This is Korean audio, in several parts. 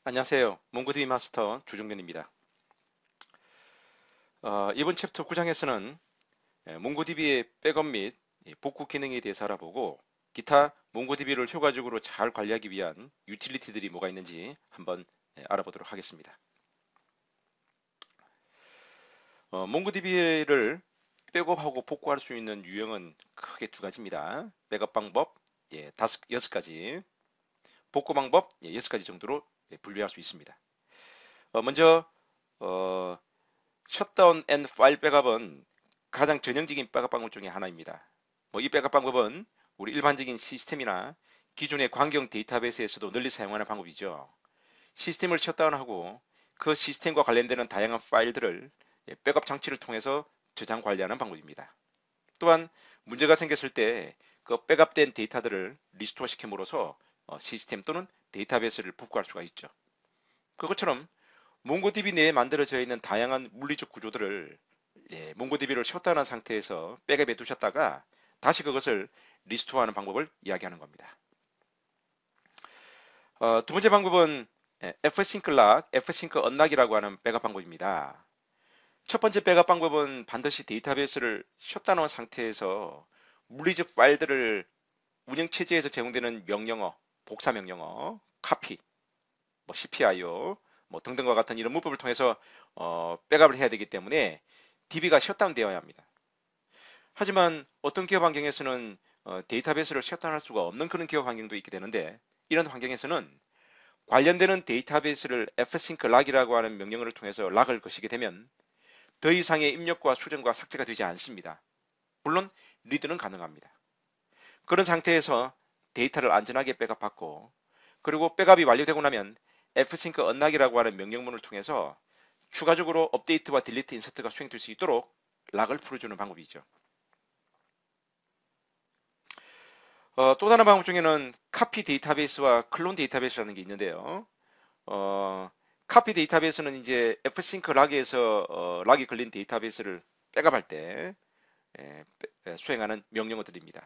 안녕하세요. 몽고DB 마스터 주종현입니다. 이번 챕터 9장에서는 몽고DB의 백업 및 복구 기능에 대해서 알아보고 기타 몽고DB를 효과적으로 잘 관리하기 위한 유틸리티들이 뭐가 있는지 한번 알아보도록 하겠습니다. 몽고DB를 백업하고 복구할 수 있는 유형은 크게 두 가지입니다. 백업 방법 여섯 가지, 복구 방법 여섯 가지 정도로 분류할 수 있습니다. 먼저 어, 셧다운 앤 파일 백업은 가장 전형적인 백업 방법 중에 하나입니다. 이 백업 방법은 우리 일반적인 시스템이나 기존의 관경 데이터베이스에서도 널리 사용하는 방법이죠. 시스템을 셧다운하고 그 시스템과 관련되는 다양한 파일들을 백업 장치를 통해서 저장 관리하는 방법입니다. 또한 문제가 생겼을 때 그 백업된 데이터들을 리스토어 시킴으로써 시스템 또는 데이터베이스를 복구할 수가 있죠. 그것처럼 몽고DB 내에 만들어져 있는 다양한 물리적 구조들을 몽고DB를 셧다운한 상태에서 백업에 두셨다가 다시 그것을 리스토어하는 방법을 이야기하는 겁니다. 두 번째 방법은 fsync lock, fsync unlock이라고 하는 백업 방법입니다. 첫 번째 백업 방법은 반드시 데이터베이스를 셧다운한 상태에서 물리적 파일들을 운영체제에서 제공되는 명령어, 복사 명령어, copy, CPIO 등등과 같은 이런 문법을 통해서 백업을 해야 되기 때문에 DB가 셧다운 되어야 합니다. 하지만 어떤 기업 환경에서는 데이터베이스를 셧다운할 수가 없는 그런 기업 환경도 있게 되는데 이런 환경에서는 관련되는 데이터베이스를 fsync lock이라고 하는 명령어를 통해서 락을 거시게 되면 더 이상의 입력과 수정과 삭제가 되지 않습니다. 물론 리드는 가능합니다. 그런 상태에서 데이터를 안전하게 백업받고 그리고 백업이 완료되고 나면 fsync unlock이라고 하는 명령문을 통해서 추가적으로 업데이트와 딜리트 인서트가 수행될 수 있도록 락을 풀어주는 방법이죠. 또 다른 방법 중에는 카피 데이터베이스와 클론 데이터베이스라는 게 있는데요. 카피 데이터베이스는 이제 fsync 락에서 락이 걸린 데이터베이스를 백업할 때 수행하는 명령어들입니다.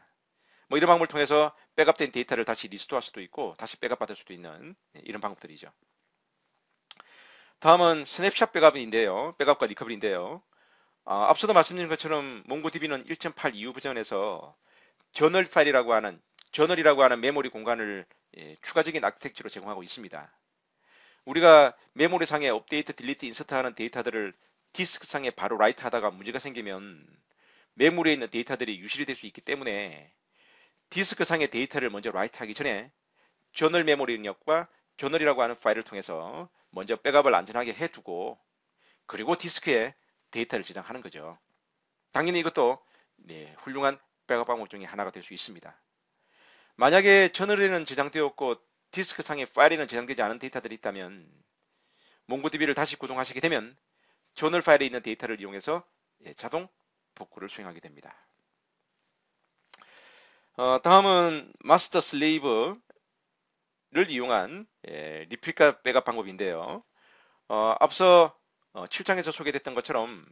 이런 방법을 통해서 백업된 데이터를 다시 리스토어할 수도 있고 다시 백업받을 수도 있는 이런 방법들이죠. 다음은 스냅샷 백업인데요. 백업과 리커버리인데요. 앞서도 말씀드린 것처럼 몽고DB는 1.8 이후 버전에서 저널이라고 하는 메모리 공간을 추가적인 아키텍처로 제공하고 있습니다. 우리가 메모리상에 업데이트, 딜리트, 인서트하는 데이터들을 디스크상에 바로 라이트하다가 문제가 생기면 메모리에 있는 데이터들이 유실이 될 수 있기 때문에 디스크상의 데이터를 먼저 라이트하기 전에 저널 메모리 영역과 저널이라고 하는 파일을 통해서 먼저 백업을 안전하게 해두고 그리고 디스크에 데이터를 저장하는 거죠. 당연히 이것도 훌륭한 백업 방법 중에 하나가 될 수 있습니다. 만약에 저널에는 저장되었고 디스크상의 파일에는 저장되지 않은 데이터들이 있다면 몽고DB를 다시 구동하시게 되면 저널 파일에 있는 데이터를 이용해서 자동 복구를 수행하게 됩니다. 다음은 마스터 슬레이브를 이용한 리플리카 백업 방법인데요. 앞서 7장에서 소개됐던 것처럼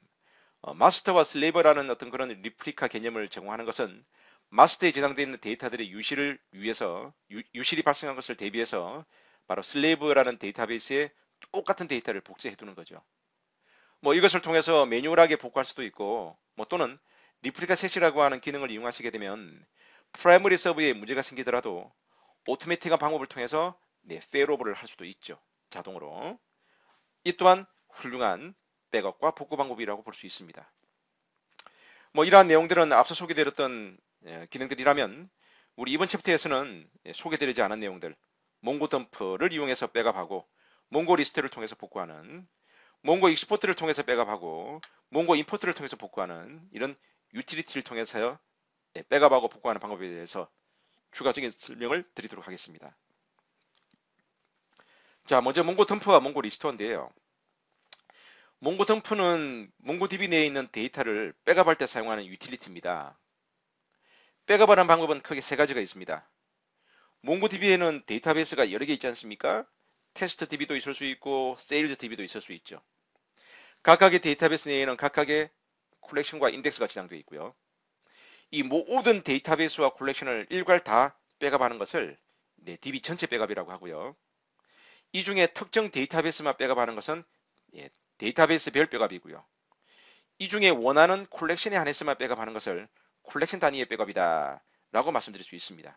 마스터와 슬레이버라는 어떤 그런 리플리카 개념을 제공하는 것은 마스터에 저장되어 있는 데이터들의 유실을 위해서 유실이 발생한 것을 대비해서 바로 슬레이브라는 데이터베이스에 똑같은 데이터를 복제해 두는 거죠. 이것을 통해서 매뉴얼하게 복구할 수도 있고 또는 리플리카 셋이라고 하는 기능을 이용하시게 되면 프라이머리 서버에 문제가 생기더라도 오토매틱한 방법을 통해서 페일오버를 할 수도 있죠. 자동으로. 이 또한 훌륭한 백업과 복구 방법이라고 볼 수 있습니다. 이러한 내용들은 앞서 소개드렸던 기능들이라면 우리 이번 챕터에서는 소개드리지 않은 내용들 몽고 덤프를 이용해서 백업하고 몽고 리스트를 통해서 복구하는 몽고 익스포트를 통해서 백업하고 몽고 임포트를 통해서 복구하는 이런 유틸리티를 통해서 백업하고 복구하는 방법에 대해서 추가적인 설명을 드리도록 하겠습니다. 자, 먼저 몽고 덤프와 몽고 리스토어인데요. 몽고 덤프는 몽고DB 내에 있는 데이터를 백업할 때 사용하는 유틸리티입니다. 백업하는 방법은 크게 세 가지가 있습니다. 몽고DB에는 데이터베이스가 여러 개 있지 않습니까? 테스트DB도 있을 수 있고 세일즈DB도 있을 수 있죠. 각각의 데이터베이스 내에는 각각의 콜렉션과 인덱스가 저장되어 있고요. 이 모든 데이터베이스와 콜렉션을 일괄 다 백업하는 것을 DB 전체 백업이라고 하고요. 이 중에 특정 데이터베이스만 백업하는 것은 데이터베이스별 백업이고요. 이 중에 원하는 콜렉션에 한해서만 백업하는 것을 콜렉션 단위의 백업이다 라고 말씀드릴 수 있습니다.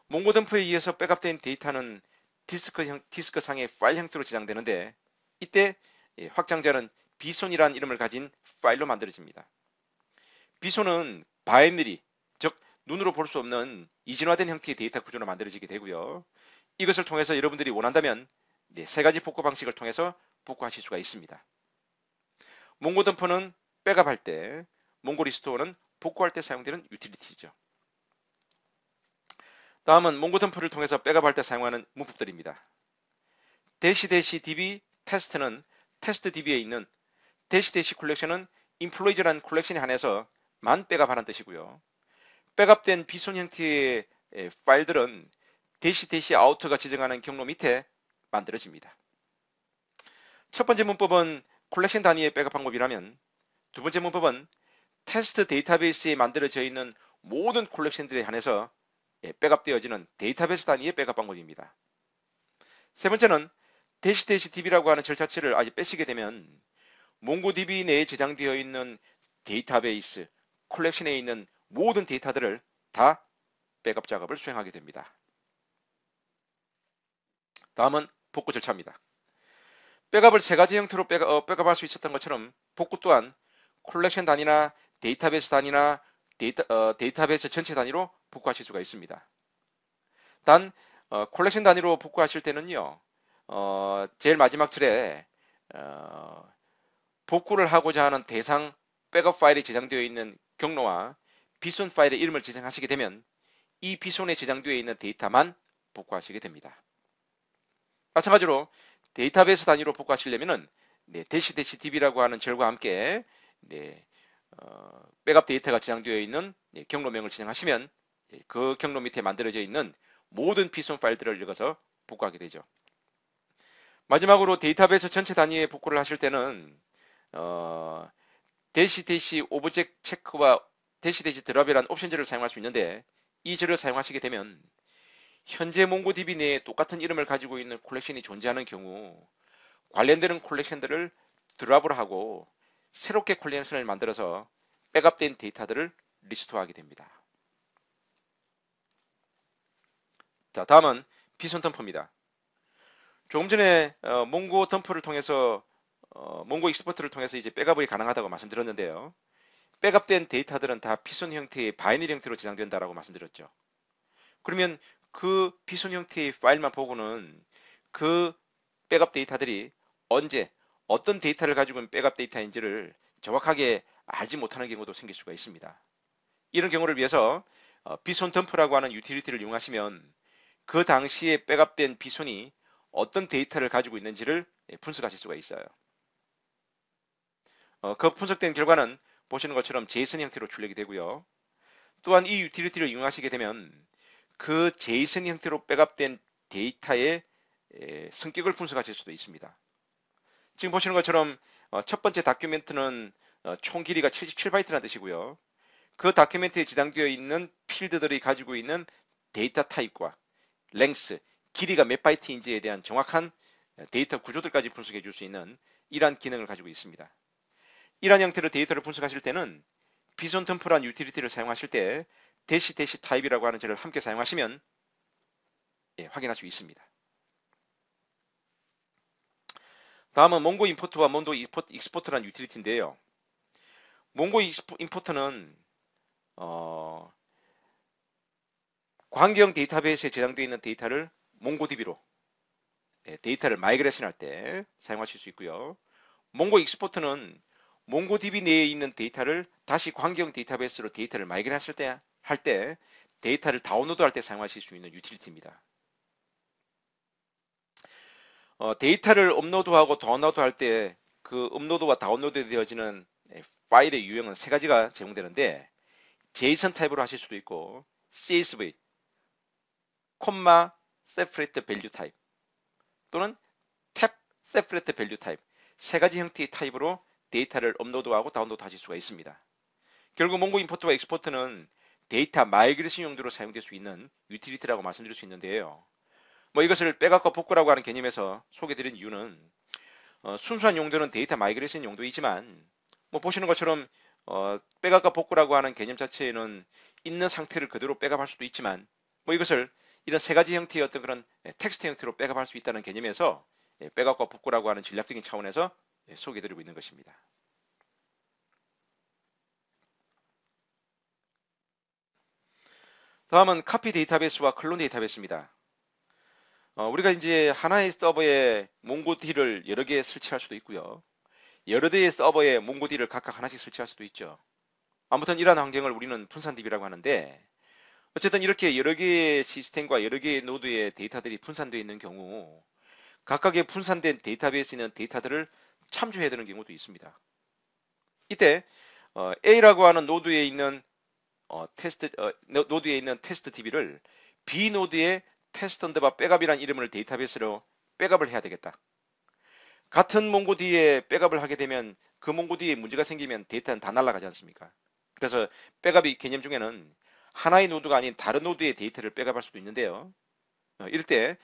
몽고 덤프에 의해서 백업된 데이터는 디스크 상의 파일 형태로 저장되는데 이때 확장자는 비손이라는 이름을 가진 파일로 만들어집니다. 비손은 바이너리, 즉 눈으로 볼 수 없는 이진화된 형태의 데이터 구조로 만들어지게 되고요. 이것을 통해서 여러분들이 원한다면 세 가지 복구 방식을 통해서 복구하실 수가 있습니다. 몽고 덤프는 백업할 때, 몽고 리스토어는 복구할 때 사용되는 유틸리티죠. 다음은 몽고 덤프를 통해서 백업할 때 사용하는 문법들입니다. -db 테스트는 테스트 db에 있는 -dash 콜렉션은 employees라는 콜렉션에 한해서만 백업하는 뜻이고요. 백업된 비손 형태의 파일들은 -out가 지정하는 경로 밑에 만들어집니다. 첫 번째 문법은 콜렉션 단위의 백업 방법이라면 두 번째 문법은 테스트 데이터베이스에 만들어져 있는 모든 콜렉션들에 한해서 백업되어지는 데이터베이스 단위의 백업 방법입니다. 세 번째는 -db라고 하는 절차치를 아직 빼시게 되면 몽고DB 내에 저장되어 있는 데이터베이스, 콜렉션에 있는 모든 데이터들을 다 백업 작업을 수행하게 됩니다. 다음은 복구 절차입니다. 백업을 세 가지 형태로 백업할 수 있었던 것처럼 복구 또한 콜렉션 단위나 데이터베이스 단위나 데이터베이스 전체 단위로 복구하실 수가 있습니다. 단 콜렉션 단위로 복구하실 때는요, 제일 마지막 줄에 복구를 하고자 하는 대상 백업 파일에 저장되어 있는 경로와 비손 파일의 이름을 지정하시게 되면 이 비손에 저장되어 있는 데이터만 복구하시게 됩니다. 마찬가지로 데이터베이스 단위로 복구하시려면 -db라고 하는 절과 함께 백업 데이터가 저장되어 있는 경로명을 지정하시면 그 경로 밑에 만들어져 있는 모든 비손 파일들을 읽어서 복구하게 되죠. 마지막으로 데이터베이스 전체 단위의 복구를 하실 때는 -dash 오브젝트 체크와 -dash 드랍이라는 옵션절을 사용할 수 있는데 이 절을 사용하시게 되면 현재 몽고DB 내에 똑같은 이름을 가지고 있는 콜렉션이 존재하는 경우 관련되는 콜렉션들을 드랍을 하고 새롭게 콜렉션을 만들어서 백업된 데이터들을 리스토어하게 됩니다. 자, 다음은 비손 덤프입니다. 조금 전에 몽고 덤프를 통해서 몽고 익스포트를 통해서 이제 백업이 가능하다고 말씀드렸는데요. 백업된 데이터들은 다 비손 형태의 바이너리 형태로 저장된다라고 말씀드렸죠. 그러면 그 비손 형태의 파일만 보고는 그 백업 데이터들이 언제 어떤 데이터를 가지고 있는 백업 데이터인지를 정확하게 알지 못하는 경우도 생길 수가 있습니다. 이런 경우를 위해서 비손 덤프라고 하는 유틸리티를 이용하시면 그 당시에 백업된 비손이 어떤 데이터를 가지고 있는지를 분석하실 수가 있어요. 그 분석된 결과는 보시는 것처럼 제이슨 형태로 출력이 되고요. 또한 이 유틸리티를 이용하시게 되면 그 제이슨 형태로 백업된 데이터의 성격을 분석하실 수도 있습니다. 지금 보시는 것처럼 첫 번째 다큐멘트는 총 길이가 77바이트라는 뜻이고요. 그 다큐멘트에 저장되어 있는 필드들이 가지고 있는 데이터 타입과 랭스, 길이가 몇 바이트인지에 대한 정확한 데이터 구조들까지 분석해 줄 수 있는 이러한 기능을 가지고 있습니다. 이러한 형태로 데이터를 분석하실 때는 비손 덤프란 유틸리티를 사용하실 때 -dash 타입이라고 하는 절을 함께 사용하시면 확인할 수 있습니다. 다음은 몽고 임포트와 몽고 익스포트란 유틸리티인데요. 몽고 임포트는 관계형 데이터베이스에 저장되어 있는 데이터를 몽고DB로 데이터를 마이그레이션 할 때 사용하실 수 있고요. 몽고 익스포트는 몽고DB 내에 있는 데이터를 다시 관계형 데이터베이스로 데이터를 마이그레이션 할 때 데이터를 다운로드 할 때 사용하실 수 있는 유틸리티입니다. 데이터를 업로드하고 다운로드 할 때 그 업로드와 다운로드 되어지는 파일의 유형은 세 가지가 제공되는데 JSON 타입으로 하실 수도 있고 CSV, 콤마 separate value 타입 또는 탭 separate value 타입 세 가지 형태의 타입으로 데이터를 업로드하고 다운로드 하실 수가 있습니다. 결국 몽고 임포트와 익스포트는 데이터 마이그레이션 용도로 사용될 수 있는 유틸리티라고 말씀드릴 수 있는데요. 뭐 이것을 백업과 복구라고 하는 개념에서 소개드린 이유는 순수한 용도는 데이터 마이그레이션 용도이지만 뭐 보시는 것처럼 백업과 복구라고 하는 개념 자체에는 있는 상태를 그대로 백업할 수도 있지만 뭐 이것을 이런 세 가지 형태의 어떤 그런 텍스트 형태로 백업할 수 있다는 개념에서 백업과 복구라고 하는 전략적인 차원에서 소개드리고 있는 것입니다. 다음은 카피 데이터베이스와 클론 데이터베이스입니다. 우리가 이제 하나의 서버에 몽고D를 여러 개 설치할 수도 있고요. 여러 대의 서버에 몽고D를 각각 하나씩 설치할 수도 있죠. 아무튼 이러한 환경을 우리는 분산DB라고 하는데 어쨌든 이렇게 여러 개의 시스템과 여러 개의 노드의 데이터들이 분산되어 있는 경우 각각의 분산된 데이터베이스에 있는 데이터들을 참조해야 되는 경우도 있습니다. 이때 A라고 하는 노드에 있는 노드에 있는 테스트 DB를 B 노드의 테스트 언더바 백업이라는 이름을 데이터베이스로 백업을 해야 되겠다. 같은 몽고D에 백업을 하게 되면 그 몽고D에 문제가 생기면 데이터는 다 날아가지 않습니까? 그래서 백업의 개념 중에는 하나의 노드가 아닌 다른 노드의 데이터를 백업할 수도 있는데요. 이럴 때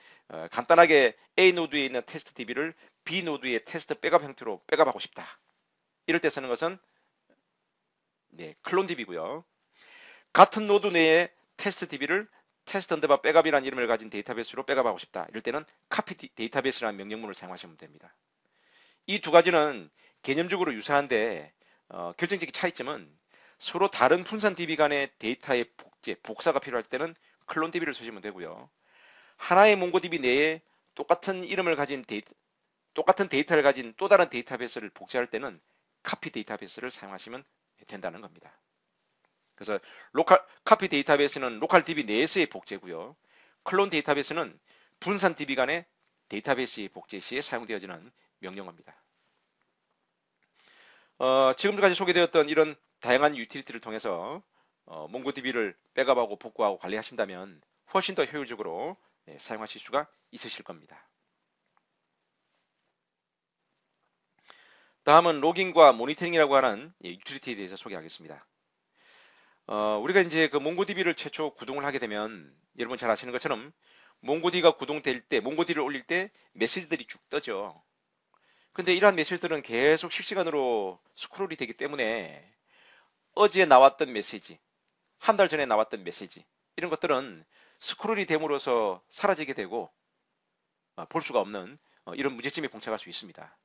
간단하게 A 노드에 있는 테스트 DB를 B 노드의 테스트 백업 형태로 백업하고 싶다. 이럴 때 쓰는 것은 클론 DB고요. 같은 노드 내에 테스트 DB를 테스트 언더바 백업이라는 이름을 가진 데이터베이스로 백업하고 싶다. 이럴 때는 카피 데이터베이스라는 명령문을 사용하시면 됩니다. 이 두 가지는 개념적으로 유사한데 결정적인 차이점은 서로 다른 분산 DB 간의 데이터의 복사가 필요할 때는 클론 DB를 쓰시면 되고요. 하나의 몽고DB 내에 똑같은 이름을 가진 똑같은 데이터를 가진 또 다른 데이터베이스를 복제할 때는 카피 데이터베이스를 사용하시면 된다는 겁니다. 그래서 카피 데이터베이스는 로컬 DB 내에서의 복제고요. 클론 데이터베이스는 분산 DB 간의 데이터베이스의 복제 시에 사용되어지는 명령어입니다. 지금까지 소개되었던 이런 다양한 유틸리티를 통해서 몽고DB를 백업하고 복구하고 관리하신다면 훨씬 더 효율적으로 사용하실 수가 있으실 겁니다. 다음은 로깅과 모니터링이라고 하는 유틸리티에 대해서 소개하겠습니다. 우리가 이제 그 몽고DB를 최초 구동을 하게 되면 여러분 잘 아시는 것처럼 몽고DB가 구동될 때, 몽고DB를 올릴 때 메시지들이 쭉 떠죠. 근데 이러한 메시지들은 계속 실시간으로 스크롤이 되기 때문에 어제 나왔던 메시지, 한 달 전에 나왔던 메시지 이런 것들은 스크롤이 됨으로써 사라지게 되고 볼 수가 없는 이런 문제점이 봉착할 수 있습니다.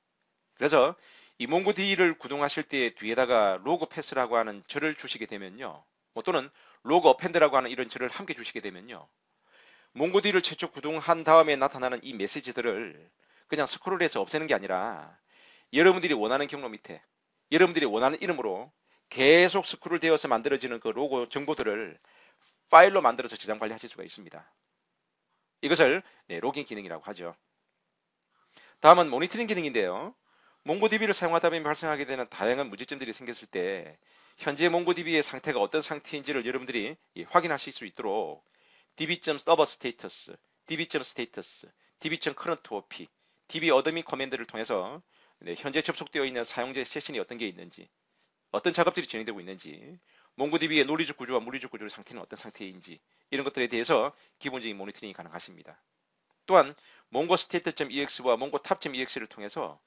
그래서 이 몽고DB를 구동하실 때 뒤에다가 로그 패스라고 하는 절을 주시게 되면요. 또는 로그 어펜드라고 하는 이런 절을 함께 주시게 되면요. 몽고DB를 최초 구동한 다음에 나타나는 이 메시지들을 그냥 스크롤해서 없애는 게 아니라 여러분들이 원하는 경로 밑에 여러분들이 원하는 이름으로 계속 스크롤 되어서 만들어지는 그 로고 정보들을 파일로 만들어서 저장 관리하실 수가 있습니다. 이것을 로깅 기능이라고 하죠. 다음은 모니터링 기능인데요. 몽고DB를 사용하다 보면 발생하게 되는 다양한 문제점들이 생겼을 때 현재 몽고DB의 상태가 어떤 상태인지를 여러분들이 확인하실 수 있도록 db.server status, db.status, db.current op, db-admin 커맨드를 통해서 현재 접속되어 있는 사용자 세션이 어떤 게 있는지, 어떤 작업들이 진행되고 있는지, 몽고DB의 논리적 구조와 물리적 구조의 상태는 어떤 상태인지 이런 것들에 대해서 기본적인 모니터링이 가능하십니다. 또한 mongoState.ex와 mongotab.ex를 통해서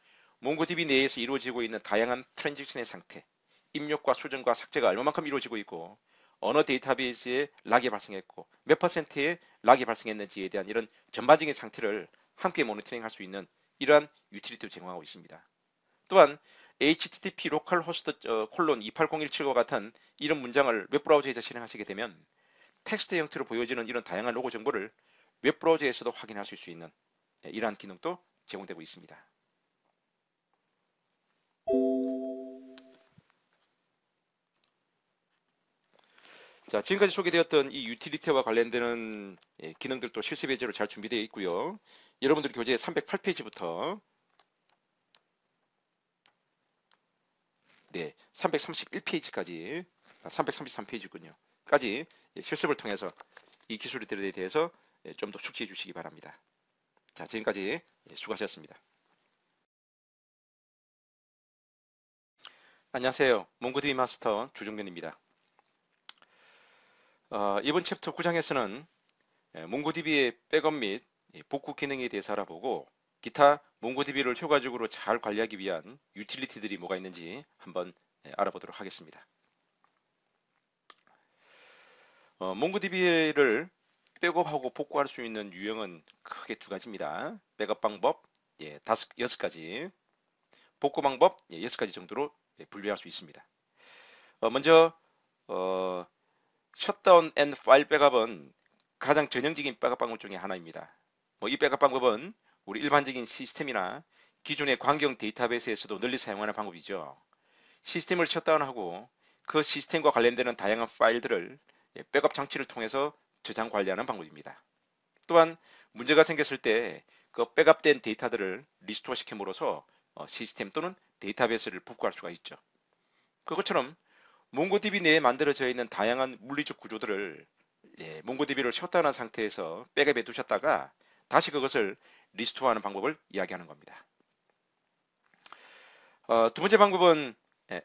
몽고DB 내에서 이루어지고 있는 다양한 트랜지션의 상태, 입력과 수정과 삭제가 얼마만큼 이루어지고 있고 어느 데이터베이스에 락이 발생했고 몇 퍼센트의 락이 발생했는지에 대한 이런 전반적인 상태를 함께 모니터링 할 수 있는 이러한 유틸리티를 제공하고 있습니다. 또한 http localhost 280179와 같은 이런 문장을 웹브라우저에서 실행하시게 되면 텍스트 형태로 보여지는 이런 다양한 로고 정보를 웹브라우저에서도 확인하실 수 있는 이러한 기능도 제공되고 있습니다. 자, 지금까지 소개되었던 이 유틸리티와 관련되는 기능들도 실습 예제로 잘 준비되어 있고요. 여러분들 교재 308페이지부터 331페이지까지 333페이지군요. 까지 실습을 통해서 이 기술들에 대해서 좀 더 숙지해 주시기 바랍니다. 자, 지금까지 수고하셨습니다. 안녕하세요. 몽고DB 마스터 주종면입니다. 이번 챕터 9장에서는 몽고DB의 백업 및 복구 기능에 대해서 알아보고 기타 몽고DB를 효과적으로 잘 관리하기 위한 유틸리티들이 뭐가 있는지 한번 알아보도록 하겠습니다. 몽고DB를 백업하고 복구할 수 있는 유형은 크게 두 가지입니다. 백업 방법 여섯 가지, 복구 방법 6가지 정도로 분류할 수 있습니다. 먼저 셧다운 앤 파일 백업은 가장 전형적인 백업 방법 중에 하나입니다. 이 백업 방법은 우리 일반적인 시스템이나 기존의 관경 데이터베이스에서도 널리 사용하는 방법이죠. 시스템을 셧다운하고 그 시스템과 관련되는 다양한 파일들을 백업 장치를 통해서 저장 관리하는 방법입니다. 또한 문제가 생겼을 때 그 백업된 데이터들을 리스토어 시킴으로써 시스템 또는 데이터베이스를 복구할 수가 있죠. 그것처럼 몽고DB 내에 만들어져 있는 다양한 물리적 구조들을 몽고DB를 셧다운한 상태에서 백업해 두셨다가 다시 그것을 리스토어하는 방법을 이야기하는 겁니다. 두 번째 방법은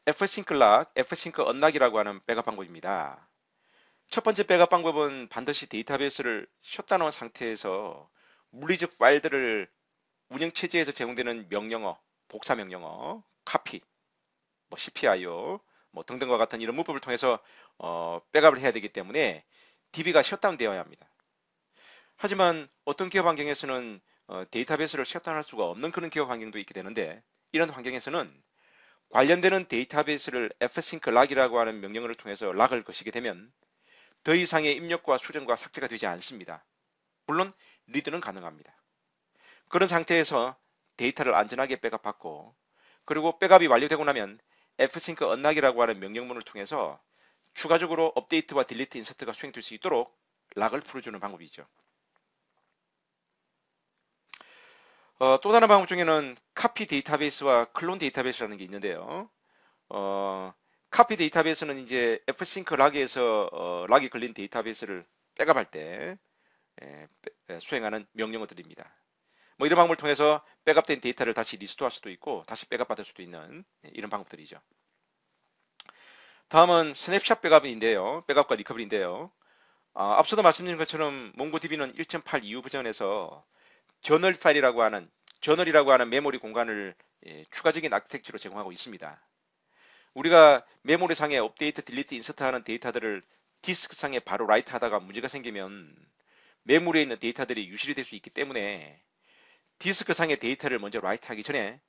fsync lock, fsync unlock이라고 하는 백업 방법입니다. 첫 번째 백업 방법은 반드시 데이터베이스를 셧다운한 상태에서 물리적 파일들을 운영체제에서 제공되는 명령어, 복사 명령어, copy, cpio 등등과 같은 이런 문법을 통해서 백업을 해야 되기 때문에 DB가 셧다운 되어야 합니다. 하지만 어떤 기업 환경에서는 데이터베이스를 셧다운할 수가 없는 그런 기업 환경도 있게 되는데 이런 환경에서는 관련되는 데이터베이스를 fsync lock이라고 하는 명령어를 통해서 락을 거시게 되면 더 이상의 입력과 수정과 삭제가 되지 않습니다. 물론 리드는 가능합니다. 그런 상태에서 데이터를 안전하게 백업받고 그리고 백업이 완료되고 나면 fsync unlock이라고 하는 명령문을 통해서 추가적으로 업데이트와 딜리트 인서트가 수행될 수 있도록 락을 풀어주는 방법이죠. 또 다른 방법 중에는 카피 데이터베이스와 클론 데이터베이스라는 게 있는데요. 카피 데이터베이스는 이제 fsync 락에서 락이 걸린 데이터베이스를 백업할 때 수행하는 명령어들입니다. 이런 방법을 통해서 백업된 데이터를 다시 리스토어할 수도 있고 다시 백업받을 수도 있는 이런 방법들이죠. 다음은 스냅샷 백업인데요. 백업과 리커버리인데요. 앞서도 말씀드린 것처럼 몽고DB는 1.8 이후 버전에서 저널이라고 하는 메모리 공간을 추가적인 아키텍처로 제공하고 있습니다. 우리가 메모리상에 업데이트, 딜리트, 인서트하는 데이터들을 디스크상에 바로 라이트하다가 문제가 생기면 메모리에 있는 데이터들이 유실이 될 수 있기 때문에 디스크상의 데이터를 먼저 라이트하기 전에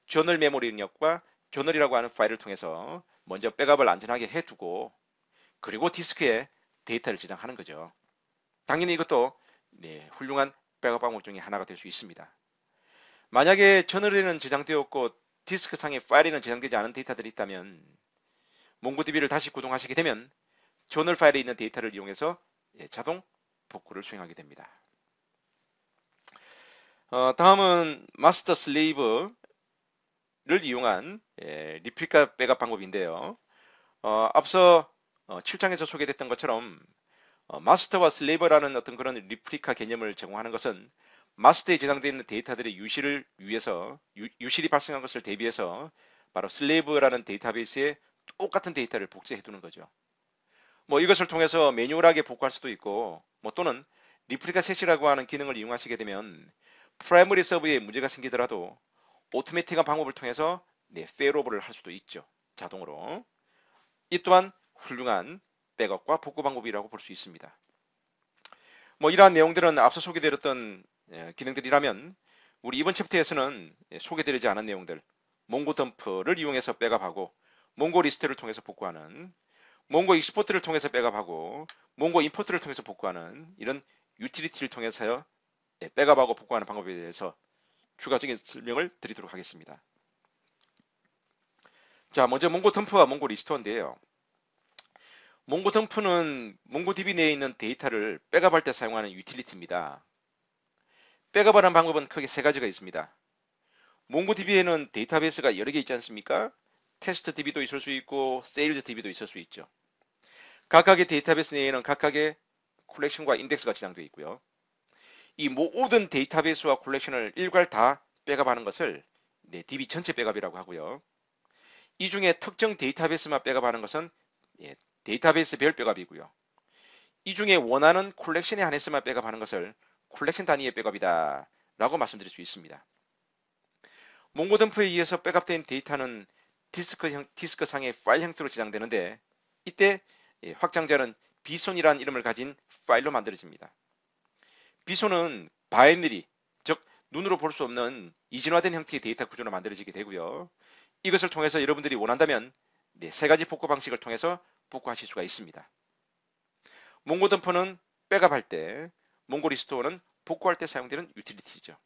저널 메모리 입력과 저널이라고 하는 파일을 통해서 먼저 백업을 안전하게 해두고 그리고 디스크에 데이터를 저장하는 거죠. 당연히 이것도 훌륭한 백업 방법 중에 하나가 될 수 있습니다. 만약에 저널에는 저장되었고 디스크상의 파일에는 저장되지 않은 데이터들이 있다면 몽고DB를 다시 구동하시게 되면 저널 파일에 있는 데이터를 이용해서 자동 복구를 수행하게 됩니다. 다음은 마스터 슬레이브를 이용한 리플리카 백업 방법인데요. 앞서 7장에서 소개됐던 것처럼 마스터와 슬레이버라는 어떤 그런 리플리카 개념을 제공하는 것은 마스터에 저장되어 있는 데이터들의 유실을 위해서 유실이 발생한 것을 대비해서 바로 슬레이브라는 데이터베이스에 똑같은 데이터를 복제해 두는 거죠. 이것을 통해서 매뉴얼하게 복구할 수도 있고 또는 리플리카 셋이라고 하는 기능을 이용하시게 되면 프라이머리 서버에 문제가 생기더라도 오토매틱한 방법을 통해서 페일오버를 할 수도 있죠. 자동으로. 이 또한 훌륭한 백업과 복구 방법이라고 볼 수 있습니다. 이러한 내용들은 앞서 소개드렸던 기능들이라면 우리 이번 챕터에서는 소개드리지 않은 내용들 몽고 덤프를 이용해서 백업하고 몽고 리스트를 통해서 복구하는 몽고 익스포트를 통해서 백업하고 몽고 임포트를 통해서 복구하는 이런 유틸리티를 통해서 백업하고 복구하는 방법에 대해서 추가적인 설명을 드리도록 하겠습니다. 자, 먼저 몽고 덤프와 몽고 리스토어인데요. 몽고 덤프는 몽고DB 내에 있는 데이터를 백업할 때 사용하는 유틸리티입니다. 백업하는 방법은 크게 세 가지가 있습니다. 몽고DB에는 데이터베이스가 여러 개 있지 않습니까? 테스트DB도 있을 수 있고 세일즈DB도 있을 수 있죠. 각각의 데이터베이스 내에는 각각의 콜렉션과 인덱스가 저장되어 있고요. 이 모든 데이터베이스와 콜렉션을 일괄 다 백업하는 것을 DB 전체 백업이라고 하고요. 이 중에 특정 데이터베이스만 백업하는 것은 데이터베이스별 백업이고요. 이 중에 원하는 콜렉션에 한해서만 백업하는 것을 콜렉션 단위의 백업이다 라고 말씀드릴 수 있습니다. 몽고 덤프에 의해서 백업된 데이터는 디스크 상의 파일 형태로 저장되는데 이때 확장자는 bson이라는 이름을 가진 파일로 만들어집니다. bson은 바이너리, 즉 눈으로 볼 수 없는 이진화된 형태의 데이터 구조로 만들어지게 되고요. 이것을 통해서 여러분들이 원한다면 세 가지 복구 방식을 통해서 복구하실 수가 있습니다. 몽고 덤프는 백업할 때, 몽고 리스토어는 복구할 때 사용되는 유틸리티죠.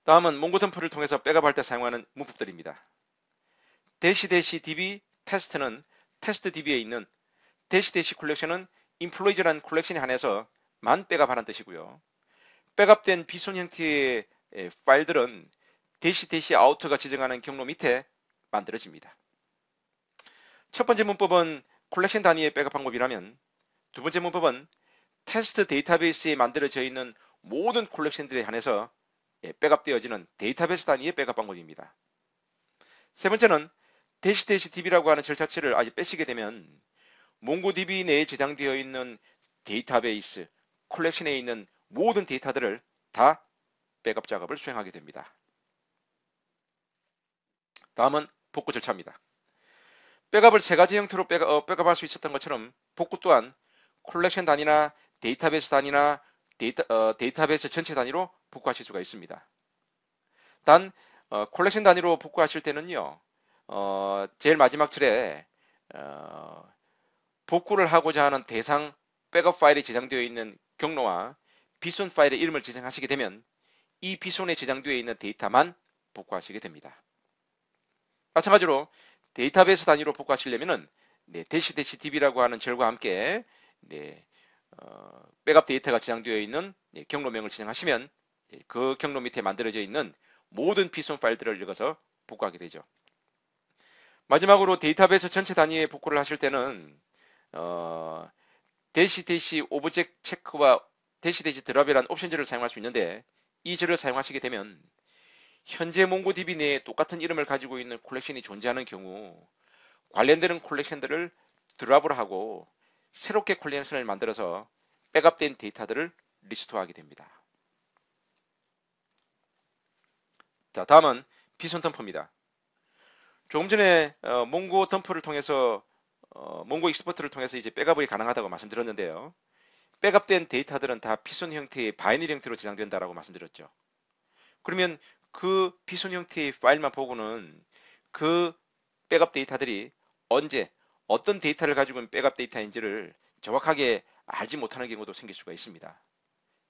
다음은 몽고 덤프를 통해서 백업할 때 사용하는 문법들입니다. -db 테스트는 테스트 db에 있는 -dash 콜렉션은 employees라는 콜렉션에 한해서만 백업하는 뜻이고요. 백업된 비손 형태의 파일들은 -out가 지정하는 경로 밑에 만들어집니다. 첫 번째 문법은 콜렉션 단위의 백업 방법이라면 두 번째 문법은 테스트 데이터베이스에 만들어져 있는 모든 콜렉션들에 한해서 백업되어지는 데이터베이스 단위의 백업 방법입니다. 세 번째는 -db라고 하는 절차치를 아직 빼시게 되면 몽고DB 내에 저장되어 있는 데이터베이스, 콜렉션에 있는 모든 데이터들을 다 백업 작업을 수행하게 됩니다. 다음은 복구 절차입니다. 백업을 세 가지 형태로 백업할 수 있었던 것처럼 복구 또한 콜렉션 단위나 데이터베이스 단위나 데이터베이스 전체 단위로 복구하실 수가 있습니다. 단 콜렉션 단위로 복구하실 때는요, 제일 마지막 줄에 복구를 하고자 하는 대상 백업 파일에 저장되어 있는 경로와 bson 파일의 이름을 지정하시게 되면 이 bson에 저장되어 있는 데이터만 복구하시게 됩니다. 마찬가지로 데이터베이스 단위로 복구하시려면 -db라고 하는 절과 함께 백업 데이터가 저장되어 있는 경로명을 지정하시면 그 경로 밑에 만들어져 있는 모든 bson 파일들을 읽어서 복구하게 되죠. 마지막으로 데이터베이스 전체 단위의 복구를 하실 때는 -dash 오브젝트 체크와 -dash 드랍이라는 옵션절을 사용할 수 있는데 이 절을 사용하시게 되면 현재 몽고DB 내에 똑같은 이름을 가지고 있는 콜렉션이 존재하는 경우 관련되는 콜렉션들을 드랍을 하고 새롭게 콜렉션을 만들어서 백업된 데이터들을 리스토어하게 됩니다. 자, 다음은 bson 덤프입니다. 조금 전에 몽고 덤프를 통해서 몽고 익스포트를 통해서 이제 백업이 가능하다고 말씀드렸는데요. 백업된 데이터들은 다 bson 형태의 바이너리 형태로 저장된다라고 말씀드렸죠. 그러면 그 bson 형태의 파일만 보고는 그 백업 데이터들이 언제 어떤 데이터를 가지고 있는 백업 데이터인지를 정확하게 알지 못하는 경우도 생길 수가 있습니다.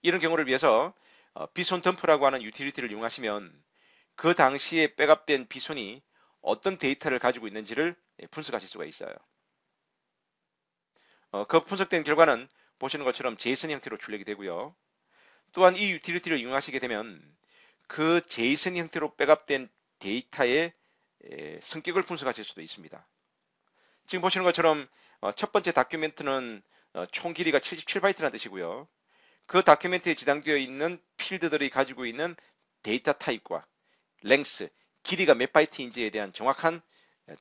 이런 경우를 위해서 bson 덤프라고 하는 유틸리티를 이용하시면 그 당시에 백업된 bson이 어떤 데이터를 가지고 있는지를 분석하실 수가 있어요. 그 분석된 결과는 보시는 것처럼 JSON 형태로 출력이 되고요. 또한 이 유틸리티를 이용하시게 되면 그 JSON 형태로 백업된 데이터의 성격을 분석하실 수도 있습니다. 지금 보시는 것처럼 첫 번째 다큐멘트는 총 길이가 77바이트라는 뜻이고요. 그 다큐멘트에 저장되어 있는 필드들이 가지고 있는 데이터 타입과 랭스, 길이가 몇 바이트인지에 대한 정확한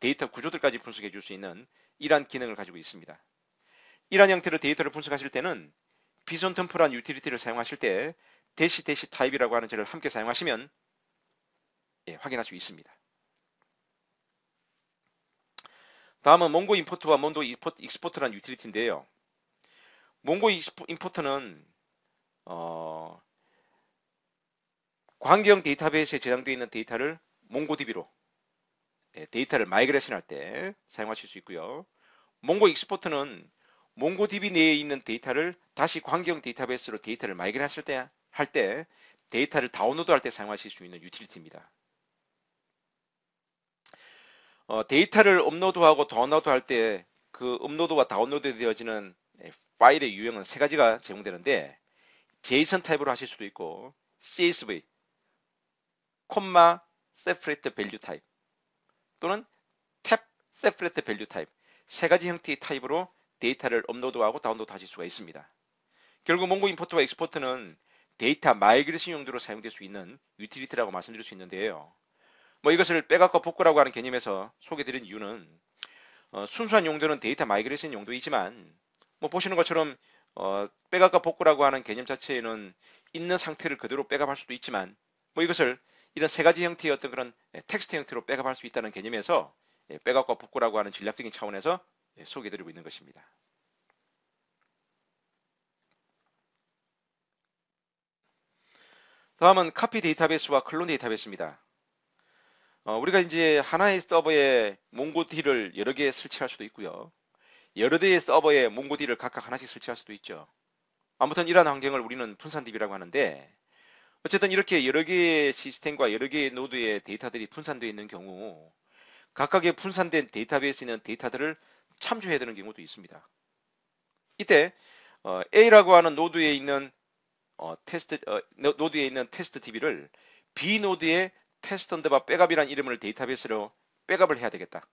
데이터 구조들까지 분석해 줄 수 있는 이러한 기능을 가지고 있습니다. 이러한 형태로 데이터를 분석하실 때는 bson 덤프란 유틸리티를 사용하실 때 -dash 타입이라고 하는 절을 함께 사용하시면 확인할 수 있습니다. 다음은 몽고 임포트와 몽고 익스포트란 유틸리티인데요. 몽고 임포트는 광경 데이터베이스에 저장되어 있는 데이터를 몽고DB로 데이터를 마이그레이션 할 때 사용하실 수 있고요. 몽고 익스포트는 몽고DB 내에 있는 데이터를 다시 광경 데이터베이스로 데이터를 마이그레이션 할 때 데이터를 다운로드 할 때 사용하실 수 있는 유틸리티입니다. 데이터를 업로드하고 다운로드 할 때 그 업로드와 다운로드 되어지는 파일의 유형은 세 가지가 제공되는데 JSON 타입으로 하실 수도 있고 CSV, 콤마 separate value 타입 또는 탭 separate value 타입 세 가지 형태의 타입으로 데이터를 업로드하고 다운로드 하실 수가 있습니다. 결국 몽고 임포트와 익스포트는 데이터 마이그레이션 용도로 사용될 수 있는 유틸리티라고 말씀드릴 수 있는데요. 이것을 백업과 복구라고 하는 개념에서 소개드린 이유는 순수한 용도는 데이터 마이그레이션 용도이지만 보시는 것처럼 백업과 복구라고 하는 개념 자체에는 있는 상태를 그대로 백업할 수도 있지만 뭐 이것을 이런 세 가지 형태의 어떤 그런 텍스트 형태로 백업할 수 있다는 개념에서 백업과 복구라고 하는 전략적인 차원에서 소개해드리고 있는 것입니다. 다음은 카피 데이터베이스와 클론 데이터베이스입니다. 우리가 이제 하나의 서버에 몽고D를 여러 개 설치할 수도 있고요. 여러 대의 서버에 몽고D를 각각 하나씩 설치할 수도 있죠. 아무튼 이러한 환경을 우리는 분산DB라고 하는데 어쨌든 이렇게 여러 개의 시스템과 여러 개의 노드의 데이터들이 분산되어 있는 경우 각각의 분산된 데이터베이스에 있는 데이터들을 참조해야 되는 경우도 있습니다. 이때 A라고 하는 노드에 있는 노드에 있는 테스트 DB를 B 노드의 테스트 언더바 백업이라는 이름을 데이터베이스로 백업을 해야 되겠다.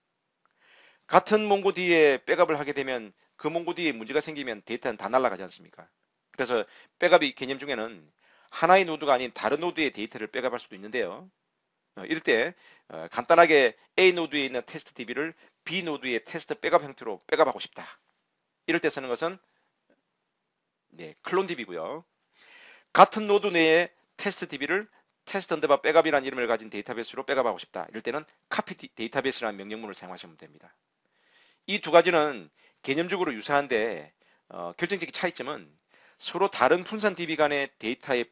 같은 몽고D에 백업을 하게 되면 그 몽고D에 문제가 생기면 데이터는 다 날아가지 않습니까? 그래서 백업의 개념 중에는 하나의 노드가 아닌 다른 노드의 데이터를 백업할 수도 있는데요. 이럴 때 간단하게 A 노드에 있는 테스트 DB를 B 노드의 테스트 백업 형태로 백업하고 싶다. 이럴 때 쓰는 것은 클론 DB고요. 같은 노드 내에 테스트 DB를 테스트 언더바 백업이라는 이름을 가진 데이터베이스로 백업하고 싶다. 이럴 때는 카피 데이터베이스라는 명령문을 사용하시면 됩니다. 이 두 가지는 개념적으로 유사한데 결정적인 차이점은 서로 다른 분산 DB 간의 데이터의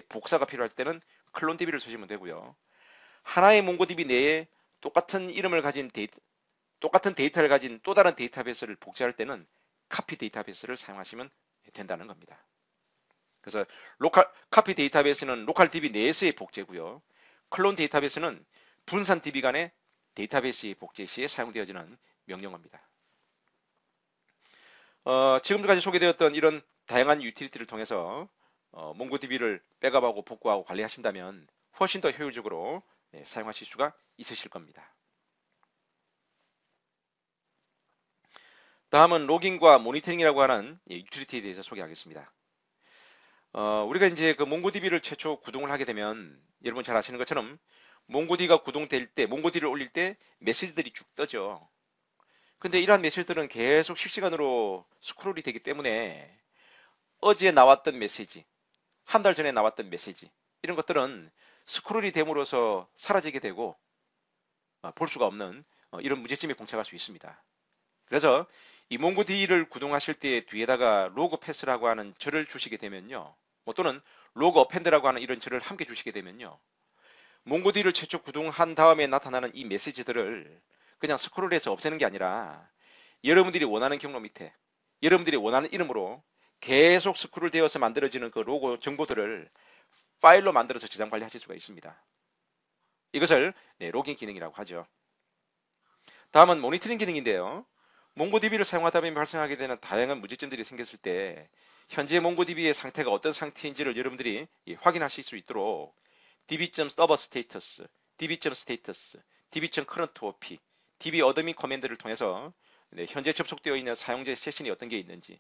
복사가 필요할 때는 클론 DB를 쓰시면 되고요. 하나의 몽고DB 내에 똑같은 이름을 가진 똑같은 데이터를 가진 또 다른 데이터베이스를 복제할 때는 카피 데이터베이스를 사용하시면 된다는 겁니다. 그래서 카피 데이터베이스는 로컬 DB 내에서의 복제고요. 클론 데이터베이스는 분산 DB 간의 데이터베이스의 복제 시에 사용되어지는 명령어입니다. 지금까지 소개되었던 이런 다양한 유틸리티를 통해서 몽고DB를 백업하고 복구하고 관리하신다면 훨씬 더 효율적으로 사용하실 수가 있으실 겁니다. 다음은 로깅과 모니터링이라고 하는 유틸리티에 대해서 소개하겠습니다. 우리가 이제 그 몽고DB를 최초 구동을 하게 되면 여러분 잘 아시는 것처럼 몽고DB가 구동될 때, 몽고DB를 올릴 때 메시지들이 쭉 떠죠. 근데 이러한 메시지들은 계속 실시간으로 스크롤이 되기 때문에 어제 나왔던 메시지, 한 달 전에 나왔던 메시지, 이런 것들은 스크롤이 됨으로써 사라지게 되고 볼 수가 없는 이런 문제점이 봉착할 수 있습니다. 그래서 이 몽고DB를 구동하실 때 뒤에다가 로그 패스라고 하는 절을 주시게 되면요. 또는 로그 어펜드라고 하는 이런 절을 함께 주시게 되면요. 몽고DB를 최초 구동한 다음에 나타나는 이 메시지들을 그냥 스크롤해서 없애는 게 아니라 여러분들이 원하는 경로 밑에 여러분들이 원하는 이름으로 계속 스크롤 되어서 만들어지는 그 로고 정보들을 파일로 만들어서 저장 관리하실 수가 있습니다. 이것을 로깅 기능이라고 하죠. 다음은 모니터링 기능인데요. 몽고DB를 사용하다 보면 발생하게 되는 다양한 문제점들이 생겼을 때 현재 몽고DB의 상태가 어떤 상태인지를 여러분들이 확인하실 수 있도록 db.server status, db.status, db.current op, db admin 커맨드를 통해서 현재 접속되어 있는 사용자 세션이 어떤 게 있는지,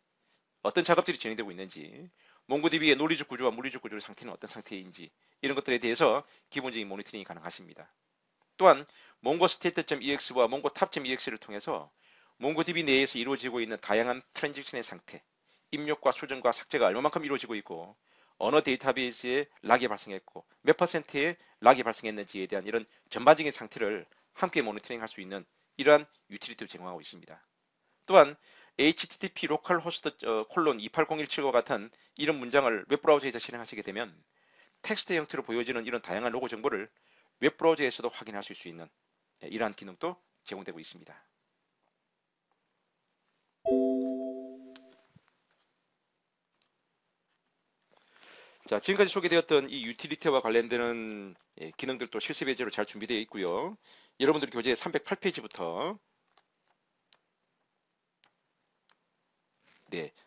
어떤 작업들이 진행되고 있는지, 몽고DB의 논리적 구조와 물리적 구조의 상태는 어떤 상태인지 이런 것들에 대해서 기본적인 모니터링이 가능하십니다. 또한 mongoState.ex와 mongotab.ex를 통해서 몽고DB 내에서 이루어지고 있는 다양한 트랜지션의 상태, 입력과 수정과 삭제가 얼마만큼 이루어지고 있고 어느 데이터베이스에 락이 발생했고 몇 퍼센트의 락이 발생했는지에 대한 이런 전반적인 상태를 함께 모니터링 할 수 있는 이러한 유틸리티를 제공하고 있습니다. 또한 http localhost 280175 같은 이런 문장을 웹브라우저에서 실행하시게 되면 텍스트 형태로 보여지는 이런 다양한 로고 정보를 웹브라우저에서도 확인하실 수 있는 이러한 기능도 제공되고 있습니다. 자, 지금까지 소개되었던 이 유틸리티와 관련되는 기능들도 실습 예제로 잘 준비되어 있고요. 여러분들 교재 308페이지부터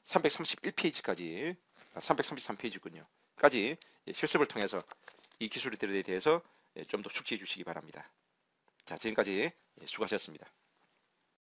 331페이지까지 333페이지군요. 까지 실습을 통해서 이 기술들에 대해서 좀 더 숙지해 주시기 바랍니다. 자, 지금까지 수고하셨습니다.